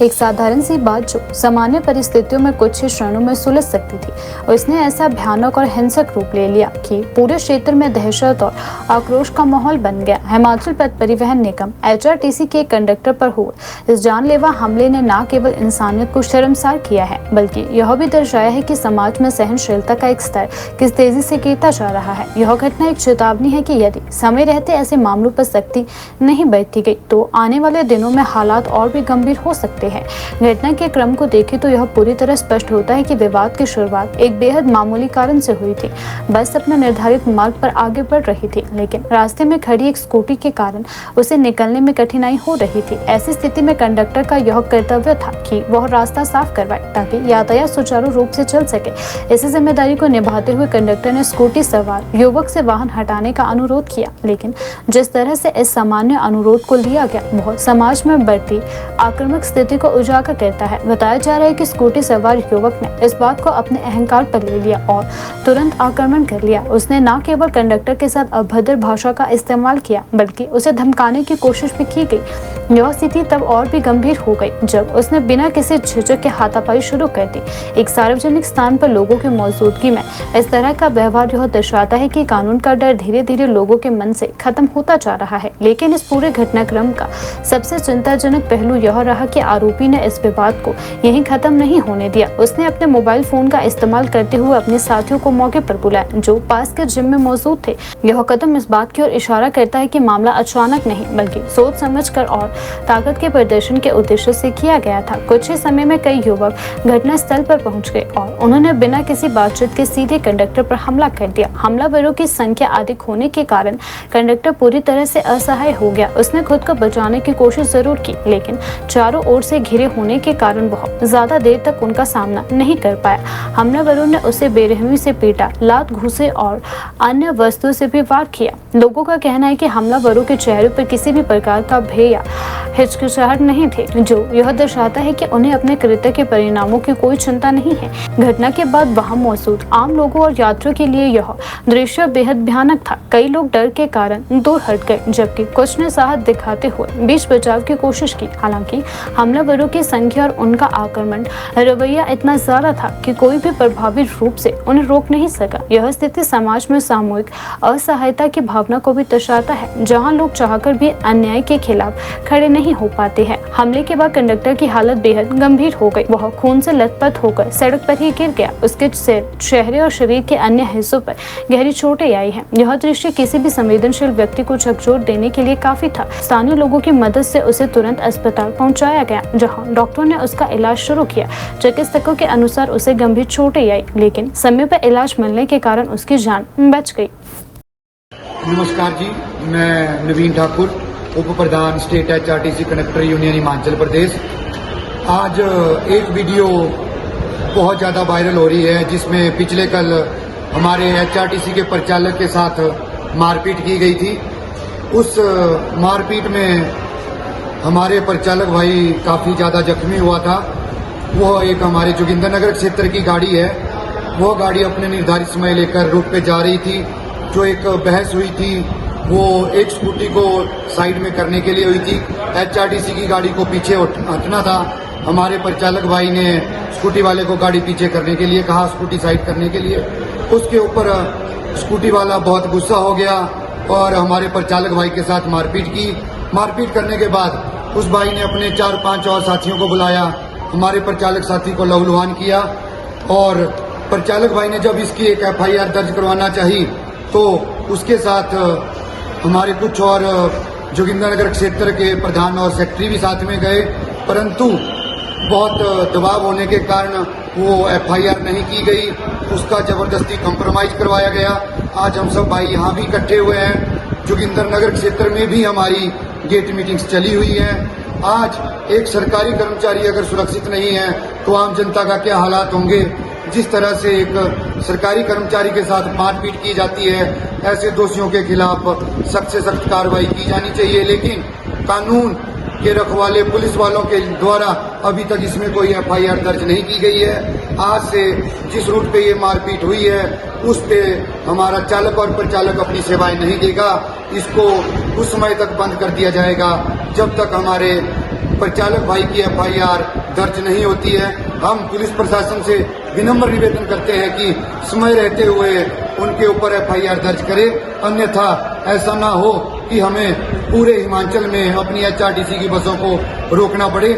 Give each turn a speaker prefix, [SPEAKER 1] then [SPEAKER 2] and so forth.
[SPEAKER 1] एक साधारण सी बात जो सामान्य परिस्थितियों में कुछ ही क्षणों में सुलझ सकती थी, और इसने ऐसा भयानक और हिंसक रूप ले लिया कि पूरे क्षेत्र में दहशत और आक्रोश का माहौल बन गया। हिमाचल पथ परिवहन निगम HRTC के कंडक्टर पर हुए इस जानलेवा हमले ने न केवल इंसानियत को शर्मसार किया है, बल्कि यह भी दर्शाया है कि समाज में सहनशीलता का एक स्तर किस तेजी से गिरता जा रहा है। यह घटना एक चेतावनी है कि यदि समय रहते ऐसे मामलों पर सख्ती नहीं बरती गई तो आने वाले दिनों में हालात और भी गंभीर हो सकते हैं। घटना के क्रम को देखें तो यह पूरी तरह स्पष्ट होता है कि विवाद की शुरुआत एक बेहद मामूली कारण से हुई थी। बस अपने निर्धारित मार्ग पर आगे बढ़ रही थी, लेकिन रास्ते में खड़ी एक स्कूटी के कारण उसे निकलने में कठिनाई हो रही थी। ऐसी स्थिति में कंडक्टर का यह कर्तव्य था कि वह रास्ता साफ करवाए ताकि यातायात सुचारू रूप से चल सके। इसी जिम्मेदारी को निभाते हुए कंडक्टर ने स्कूटी सवार युवक से वाहन हटाने का अनुरोध किया, लेकिन जिस तरह से इस सामान्य अनुरोध को लिया गया वह समाज में बढ़ती आक्रामक स्थिति को उजागर करता है। बताया जा रहा है कि स्कूटी सवार युवक ने इस बात को अपने अहंकार पर ले लिया और तुरंत आक्रमण कर लिया। उसने न केवल कंडक्टर के साथ अभद्र भाषा का इस्तेमाल किया, बल्कि उसे धमकाने की कोशिश भी की गई। यह स्थिति तब और भी गंभीर हो गई जब उसने बिना किसी झिझक के हाथापाई शुरू कर दी। एक सार्वजनिक स्थान पर लोगों की मौजूदगी में इस तरह का व्यवहार यह दर्शाता है कि कानून का डर धीरे धीरे लोगों के मन से खत्म होता जा रहा है। लेकिन इस पूरे घटनाक्रम का सबसे चिंताजनक पहलू यह रहा कि आरोपी ने इस विवाद को यहीं खत्म नहीं होने दिया। उसने अपने मोबाइल फोन का इस्तेमाल करते हुए अपने साथियों को मौके पर बुलाया जो पास के जिम में मौजूद थे। यह कदम इस बात की ओर इशारा करता है कि मामला अचानक नहीं बल्कि सोच समझकर और ताकत के प्रदर्शन के उद्देश्य से किया गया था। कुछ ही समय में कई युवक घटना स्थल पर पहुंच गए और उन्होंने बिना किसी बातचीत के सीधे कंडक्टर पर हमला कर दिया। हमलावरों की संख्या अधिक होने के कारण कंडक्टर पूरी तरह से असहाय हो गया। उसने खुद को बचाने की कोशिश जरूर की, लेकिन चारों ओर से घिरे होने के कारण वह ज्यादा देर तक उनका सामना नहीं कर पाया। हमलावरों ने उसे बेरहमी से पीटा, लात, घूंसे और अन्य वस्तुओं से भी वार किया। लोगों का कहना है कि हमलावरों के चेहरे पर किसी भी प्रकार का भय या हिचकिचाहट नहीं थे, जो यह दर्शाता है कि उन्हें अपने कृत्य के परिणामों की कोई चिंता नहीं है। घटना के बाद वहां मौजूद आम लोगों और यात्रियों के लिए यह दृश्य बेहद भयानक था। कई लोग डर के कारण दूर हट गए, जबकि कुछ ने साहस दिखाते हुए बीच बचाव की कोशिश की। हालांकि हमलावरों की संख्या और उनका आक्रमण रवैया इतना ज्यादा था कि कोई भी प्रभावी रूप से उन्हें रोक नहीं सका। यह स्थिति समाज में सामूहिक असहायता की भावना को भी दर्शाता है, जहां लोग चाहकर भी अन्याय के खिलाफ खड़े नहीं हो पाते हैं। हमले के बाद कंडक्टर की हालत बेहद गंभीर हो गई। वह खून से लथपथ होकर सड़क पर ही गिर गया। उसके सिर, चेहरे और शरीर के अन्य हिस्सों पर गहरी चोटें आई हैं। यह दृश्य किसी भी संवेदनशील व्यक्ति को झकझोर देने के लिए काफी था। स्थानीय लोगों की मदद से उसे तुरंत अस्पताल पहुंचाया गया, जहां डॉक्टरों ने उसका इलाज शुरू किया। चिकित्सकों के अनुसार उसे गंभीर चोटें आई, लेकिन समय पर इलाज मिलने के कारण उसकी जान बच गई।
[SPEAKER 2] नमस्कार जी, मैं नवीन ठाकुर, उप प्रधान state HRTC conductor union Himachal Pradesh. आज एक वीडियो बहुत ज़्यादा वायरल हो रही है, जिसमें पिछले कल हमारे HRTC के परिचालक के साथ मारपीट की गई थी। उस मारपीट में हमारे परिचालक भाई काफ़ी ज़्यादा जख्मी हुआ था। वो एक हमारे जोगिंद्रनगर क्षेत्र की गाड़ी है, वो गाड़ी अपने निर्धारित समय लेकर रूट पे जा रही थी। जो एक बहस हुई थी वो एक स्कूटी को साइड में करने के लिए हुई थी। HRTC की गाड़ी को पीछे हटना था। हमारे परिचालक भाई ने स्कूटी वाले को गाड़ी पीछे करने के लिए कहा, स्कूटी साइड करने के लिए। उसके ऊपर स्कूटी वाला बहुत गुस्सा हो गया और हमारे परिचालक भाई के साथ मारपीट की। मारपीट करने के बाद उस भाई ने अपने 4-5 और साथियों को बुलाया। हमारे परिचालक साथी को लहूलुहान किया और परिचालक भाई ने जब इसकी एक FIR दर्ज करवाना चाहिए तो उसके साथ हमारे कुछ और जोगिंद्रनगर क्षेत्र के प्रधान और सेक्रेटरी भी साथ में गए, परंतु बहुत दबाव होने के कारण वो FIR नहीं की गई। उसका जबरदस्ती कंप्रोमाइज करवाया गया। आज हम सब भाई यहाँ भी इकट्ठे हुए हैं। जोगिंद्रनगर क्षेत्र में भी हमारी गेट मीटिंग्स चली हुई हैं। आज एक सरकारी कर्मचारी अगर सुरक्षित नहीं है तो आम जनता का क्या हालात होंगे। जिस तरह से एक सरकारी कर्मचारी के साथ मारपीट की जाती है, ऐसे दोषियों के खिलाफ सख्त से सख्त कार्रवाई की जानी चाहिए। लेकिन कानून के रखवाले पुलिस वालों के द्वारा अभी तक इसमें कोई FIR दर्ज नहीं की गई है। आज से जिस रूट पे ये मारपीट हुई है उस पे हमारा चालक और परिचालक अपनी सेवाएं नहीं देगा। इसको उस समय तक बंद कर दिया जाएगा जब तक हमारे परिचालक भाई की FIR दर्ज नहीं होती है। हम पुलिस प्रशासन से विनम्र निवेदन करते हैं कि समय रहते हुए उनके ऊपर FIR दर्ज करें, अन्यथा ऐसा ना हो कि हमें पूरे हिमाचल में अपनी HRTC की बसों को रोकना पड़े।